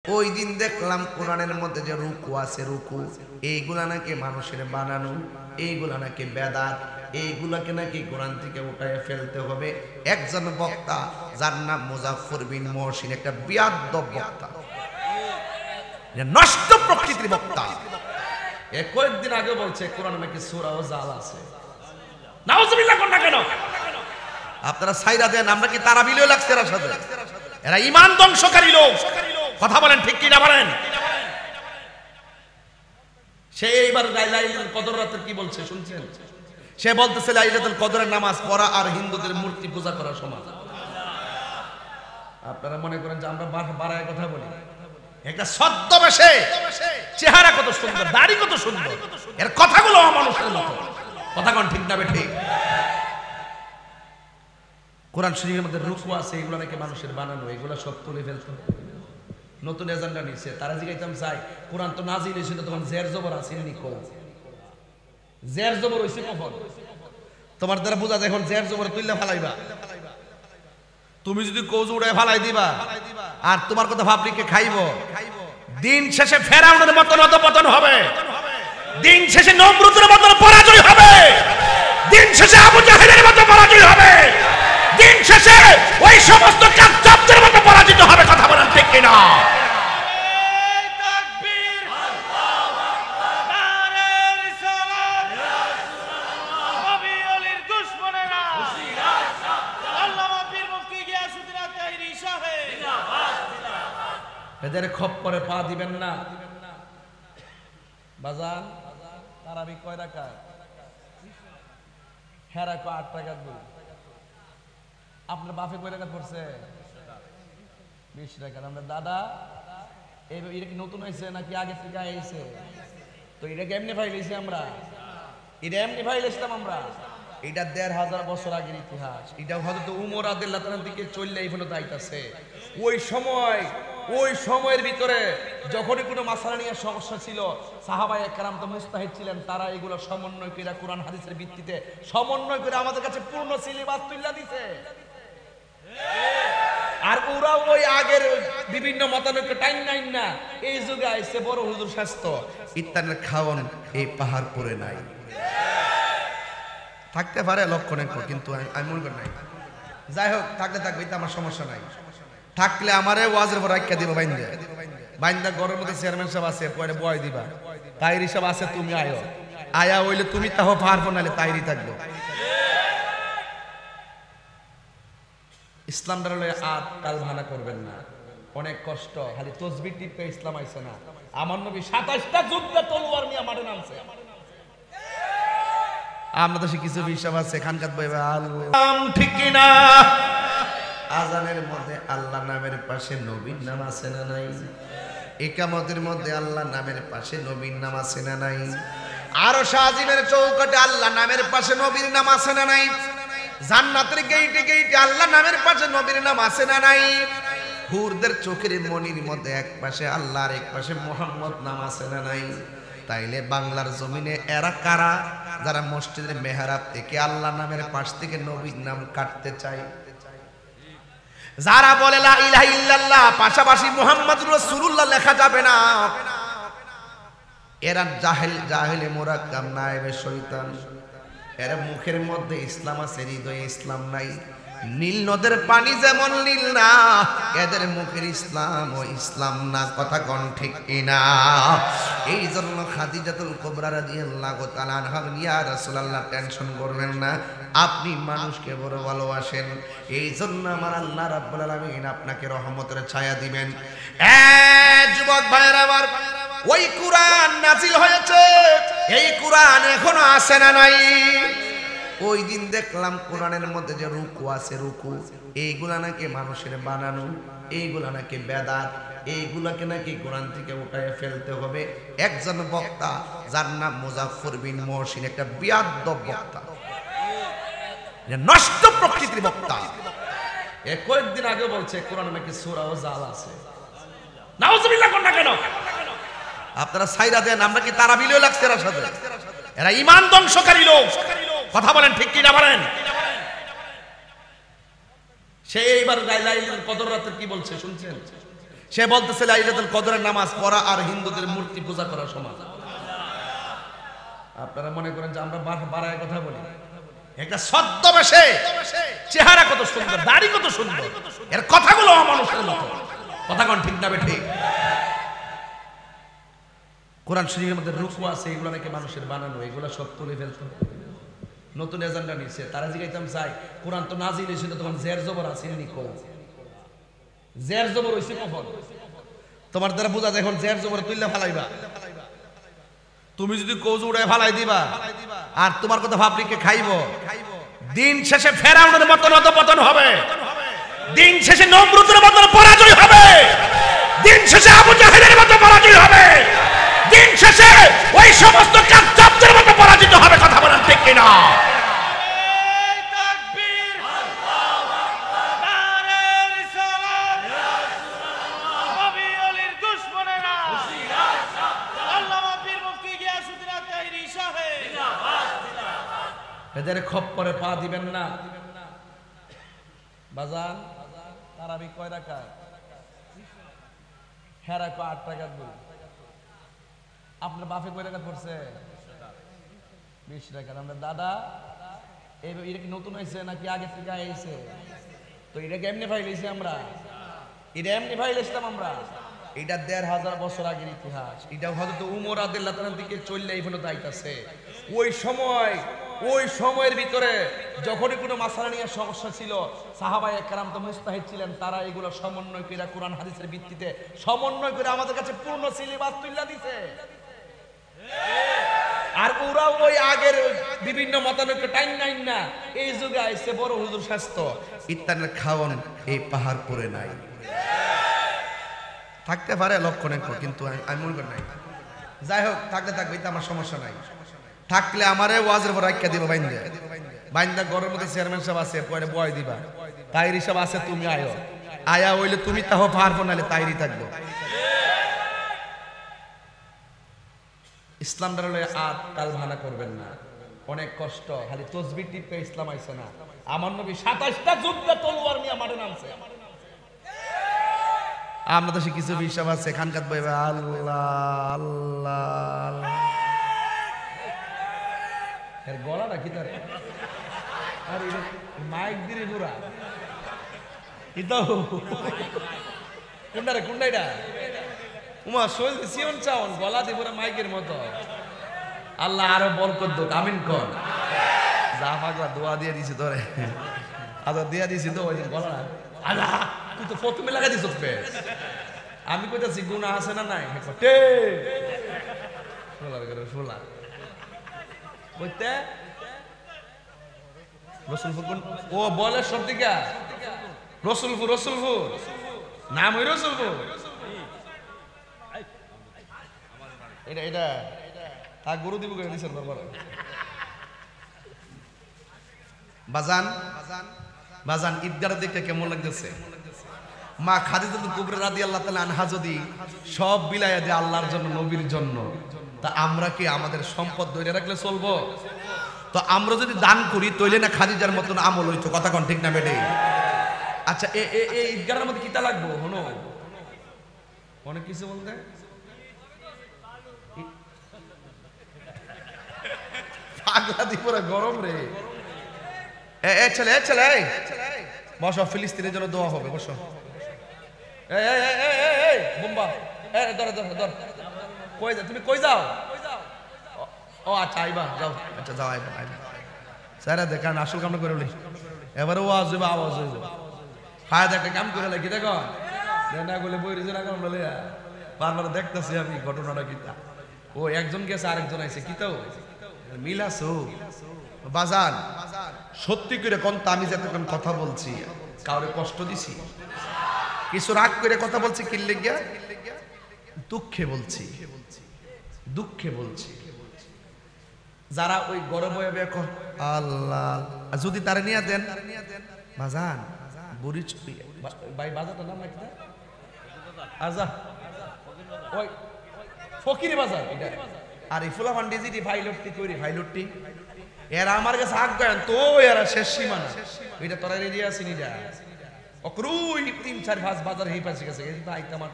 ওই দিন দেখলাম কোরআনের মধ্যে যে রুকু আছে, রুকু এইগুলা নাকি মানুষের বানানো, এইগুলা নাকি বেদাত, এইগুলাকে নাকি কোরআন থেকে উঠায় ফেলতে হবে। একজন বক্তা যার নাম মুজাফফর বিন মহসিন, একটা বিয়াদ্দব বক্তা, নষ্ট প্রকৃতির বক্তা, কয়েকদিন আগে বলছে কোরআনে নাকি সূরা ও জাল আছে। নাউজুবিল্লাহ কোন না কেন? আপনারা সাইরা দেন, আমরা কি তারা বিলিও লাগছে এর সাথে? এরা ঈমান ধ্বংসকারী লোক। কথা বলেন ঠিক কি না বলেন? সে এইবার লাইলাতুল কদর রাতের কি বলছে শুনছেন? সে বলতেছে লাইলাতুল কদরের নামাজ পড়া আর হিন্দুদের মূর্তি পূজা করা সমান। আপনারা মনে করেন যে আমরা বাড়ায় কথা বলি? একটা ছদ্মবেশে, চেহারা কত সুন্দর, দাড়ি কত সুন্দর, এর কথাগুলো অমানুষের মতো। কথা কোন ঠিক না বেঠিক? কোরআন শরীফের মধ্যে রুকু আছে, এগুলো নাকি মানুষের বানানো, এগুলো সব তুলে ফেলতে নতুন এজেন্ডা নিচ্ছে। তারা জিজ্ঞাইতাম চাই কোরআন তো নাজিল হয়েছিল তখন জের জবর আসেনি, কো জের জবর হইছে কখন? তোমার দ্বারা বোঝা যায় এখন জের জবর তুললে ফালাইবা। তুমি যদি কোজ উড়ায় ফালাই দিবা আর তোমার কথা পাবলিককে খাইবো, দিন শেষে ফেরাউনের মতন অধঃপতন হবে, দিন শেষে নমরুদের মতন পরাজয় হবে, দিন শেষে আবু জাহেলের মতো পরাজয় হবে, দিন শেষে ওই সমস্ত কায্যাবদের মতো পরাজিত হবে। কথা বলেন ঠিক কিনা? এদের খপ্পরে পা দিবেন না। বাজান তারাবি কয় রাকাত? হেরা কয় 8 রাকাত বলি। আপনার বাপে কয় রাকাত পড়ছে? 20 রাকাত। আমরা দাদা এটা কি নতুন হয়েছে নাকি আগে থেকে আইছে? তো এটা কেমনে ফাইলেছি আমরা? এটা এমনি ফাইলেছিলাম আমরা? এটা 1500 বছর আগের ইতিহাস। এটা হয়তো উমর রাদিয়াল্লাহু তাআলার দিকে চললে এই পর্যন্ত আইতাছে। ওই সময়ের ভিতরে যখনই কোনো মাসালা নিয়ে সমস্যা ছিল, সাহাবায়ে কেরাম তো মুস্তাহিদ ছিলেন, তারা এগুলো সমন্বয় করে কোরআন হাদিসের ভিত্তিতে সমন্বয় করে আমাদের কাছে পূর্ণ সিলেবাস তুলে দিছে। আর ওরা ওই আগের বিভিন্ন মতানৈক্য টাইম নাইন না, এই যুগে আইছে বড় হুজুর স্বাস্থ্য ইত্যাদির খাওয়ান এই পাহাড় পরে নাই। থাকতে পারে লক্ষণে, কিন্তু আমি মনে করি নাই। যাই হোক, থাকলে থাকবে, এটা আমার সমস্যা নাই। থাকলে আমারে ওয়াজের পর রাখিয়া দিবা, বাইন্দা ঘরের মধ্যে চেয়ারম্যান সাহেব আছে, পরে বয় দিবা, তাইরি সাহেব আছে, তুমি আয়া হইলে তুমি তাহ পারবো, নাহলে তাইরি থাকবো। ইসলাম দাঁড়ালে আত তাল ভানা করবেন না, অনেক কষ্ট। খালি তসবিহ টিপে ইসলাম আইছে না। আমার নবী 27টা যুদ্ধে তলোয়ার নিয়ে মাঠে নামছে। আমরা তো কিছু হিসাব আছে খানকাত বইবে ঠিক কিনা? আজানের মধ্যে আল্লাহ নামের পাশে নবীর নাম আছে না নাই? ইকামতের মধ্যে আল্লাহ নামের পাশে নবীর নাম আছে না নাই? আরশ আজিমের চৌকাঠে আল্লাহ নামের পাশে নবীর নাম আছে না নাই? জান্নাতের গেইটে গেইটে আল্লাহ নামের পাশে নবীর নাম আছে না নাই? হুরদের চোখের মনির মধ্যে এক পাশে আল্লাহ আর এক পাশে মুহাম্মদ নাম আছে না নাই? তাইলে বাংলার জমিনে এরা কারা যারা মসজিদের মেহরাব থেকে আল্লাহ নামের পাশ থেকে নবীর নাম কাটতে চায়? যারা বলে লা ইলাহা ইল্লাল্লাহ পাশাপাশি মুহাম্মাদুর রাসূলুল্লাহ লেখা যাবে না, এরা জাহেলে মুরাক্কাব নায়েবে শয়তান। এরা মুখের মধ্যে ইসলাম আছে, হৃদয়ে ইসলাম নাই। নীল নদের পানি যেমন নীল না, এদের মুখের ইসলাম ও ইসলাম না। কথা কোন ঠিক কিনা? এই জন্য খাদিজাতুল কুবরা রাদিয়াল্লাহু তাআলা আনহা, ইয়া রাসূলুল্লাহ টেনশন করবেন না, আপনি মানুষকে বড় ভালোবাসেন, এই জন্য আমার আল্লাহ রাব্বুল আলামিন আপনাকে রহমতের ছায়া দিবেন। যুবক ভাইরা আমার, ওই কুরআন নাজিল হয়েছে, এই কুরআন এখনো আসে না নাই? ওই দিন দেখলাম কোরআনের মধ্যে যে রুকু আছে, রুকু এইগুলা নাকি মানুষের বানানো, এইগুলা নাকি বেদাত, এইগুলাকে নাকি কোরআন থেকে উঠায় ফেলতে হবে। একজন বক্তা যার নাম মুজাফফর বিন মহসিন, একটা বিয়াদ্দব বক্তা, নষ্ট প্রকৃতির বক্তা, কয়েকদিন আগে বলছে কোরআনে নাকি সূরা ও জাল আছে। নাউজুবিল্লাহ কোন না কেন? আপনারা সাইরা দেন, আমরা কি তারা বিলিও লাগছে এর সাথে? এরা ঈমান ধ্বংসকারী লোক। কথা বলেন ঠিক কি না বলেন? সে এইবার লাইলাতুল কদর রাতের কি বলছে শুনছেন? সে বলতেছে লাইলাতুল কদরের নামাজ পড়া আর হিন্দুদের মূর্তি পূজা করা সমান। আপনারা মনে করেন যে আমরা বাড়ায় কথা বলি, একটা ছদ্মবেশে চেহারা কত সুন্দর, দাড়ি কত সুন্দর, এর কথাগুলো অমানুষের মতো। কথা কোন ঠিক না ঠিক? কোরআন শরীফের মধ্যে রুকু আছে, এগুলো নাকি মানুষের বানানো, এগুলো সব তুলে ফেলতো। নতুন এজেন্ডা নিচ্ছে তারা। জিগাইতাম চাই কোরআন তো নাজিল হয়েছিল তখন জের জবর আসেনি, কো জের জবর হইছে কখন? তোমার দ্বারা বোঝা যায় এখন জের জবর তুইলা ফালাইবা। তুমি যদি কৌজ উড়ায় ফালাই দিবা আর তোমার কথা ভাবলিকে খাইব, দিন শেষে ফেরাউনের মতন অধঃপতন হবে, দিন শেষে নমরুদের মতন পরাজয় হবে, দিন শেষে আবু জাহেলের মতো পরাজয় হবে, দিন শেষে ওই সমস্ত কায্যাবদের মতো পরাজিত হবে। কথা বলেন ঠিক কিনা? এদের খপ্পরে পা দিবেন না। বাজান তারাবি কয় রাকাত? হেরা কয় 8 রাকাত বলি। আপনার বাপে কয় রাকাত পড়ছে? 20 রাকাত। আমরা দাদা এটা কি নতুন হয়েছে নাকি আগে থেকে আইছে? তো এটা কেমনে ফাইলেছি আমরা? এটা এমনি ফাইলেছিলাম আমরা। এটা 1500 বছর আগের ইতিহাস। এটা হযরত উমর রাদিয়াল্লাহু তাআলার দিকে চললে এই পর্যন্ত আইতাছে। ওই সময়ের ভিতরে যখনই কোনো মাসালা নিয়ে সমস্যা ছিল, সাহাবায়ে কেরাম তো মুস্তাহিদ ছিলেন, তারা এগুলো সমন্বয় করে কোরআন হাদিসের ভিত্তিতে সমন্বয় করে আমাদের কাছে পূর্ণ সিলেবাস তুলে দিছে। আর ওরা ওই আগের বিভিন্ন মতানৈক্য টাইম নাইন না, এই যুগে আইছে বড় হুজুর স্বাস্থ্য ইত্যাদির খাওয়ান এই পাহাড় পরে নাই। থাকতে পারে লক্ষণে, কিন্তু আমি মনে করি নাই। যাই হোক, থাকলে থাকবে, এটা আমার সমস্যা নাই। থাকলে আমারে ওয়াজের পর রাখিয়া দিব বাইন্দা ঘরের মধ্যে চেয়ারম্যান সাহেব আছে, পরে বয় দিবা, তাইর হিসাব আছে, তুমি আয়া হইলে তুমি তাহ পারবো, নাহলে তাইরই থাকবো। ইসলাম দ্বারা আর কাল ভানা করবেন না, অনেক কষ্ট। খালি তসবিহ টিপে ইসলাম আইছে না। আমার নবী 27টা যুদ্ধে তলোয়ার নিয়ে মাঠে নামছে। আমরা তো কিছু হিসাব আছে, খানকাত বইবে আল্লাহ আল্লাহ, এর গলাটা কি তার, আর মাইক দিয়ে পুরা ইতাও কোনটা রে, কোনটা এটা উমা শৈল সিয়ন চাওন গলা দিয়ে পুরা মাইকের মতো। আল্লাহ আরো বরকত দোক, আমিন কর। যা পাগলা দোয়া দিয়ে দিছি তোরে, আদর দিয়া দিছি তো ওই গলা। আল্লাহ তুই তো প্রথমে লাগাই দিছ পেস। আমি কইতাছি গুনাহ আছে না নাই? টে ফুলার করে ফুলা কইতে রসুলপুর কোন? ও বলে সব দিকা রসুলপুর, রসুলপুর নাম ওই রসুলপুর। এটা এটা তা গরু দিব করে দিছেন বাবা। বাজান বাজান ঈদগাহ দেখতে কেমন লাগতেছে? মা খাদিজাতুল কুবরা রাদিয়াল্লাহু তাআলা আনহা যদি সব বিলায়া দেয় আল্লাহর জন্য, নবীর জন্য, তা আমরা কি আমাদের সম্পদ ধরে রাখলে চলবো? তো আমরা যদি দান করি তইলে না খাদিজার মতন আমল হইতো। কথা কোন ঠিক না বেটে? আচ্ছা এই ঈদগাহের মধ্যে কিতা লাগবো? হনো অনেক কিছু বলতে পাগলা দি পুরো গরম রে। এ ছেলে ছেলে বসো, ফিলিস্তিনের জন্য দোয়া হবে, বসো। বোম্বা ধর ধর ধর, কই যাও তুমি? কই যাও? ও আচ্ছা আইবা, যাও। আচ্ছা যাও, আইবা আইবা। স্যার দেখান আসল কামটা করে বলি, এবারে ওয়াজ হইবা, আওয়াজ হইব। ফায়দা একটা কাম করে লাগি, দেখো না বলে বই রিজন এখন বলে বারবার দেখতেছি আমি ঘটনাটা কিতা। ও একজন গেছে, আরেকজন আইছে, কিতাও মিল আছো। বাজান সত্যি করে কোন আমি যতক্ষণ কথা বলছি কাউরে কষ্ট দিছি? কিছু রাগ করে কথা বলছি? কি লেগিয়া? দুঃখে বলছি, দুঃখে বলছি। যারা ওই গরম হয়ে এখন আল্লাহ যদি তারে নিয়ে দেন বাজান বুড়ি ছবি ভাই, বাজারটার নাম নাকি আজা, ওই ফকির বাজার এটা। আর এই ফুলা ফান্ডি যদি ভাইলটটি করি, ভাইলটটি এরা আমার কাছে আগ গান তো এরা শেষ সীমানা। এটা তোরা রেডি আছিস? অক্রুই 3-4 ভাজ বাজার হয়ে পাশে গেছে, কিন্তু আইতে আমার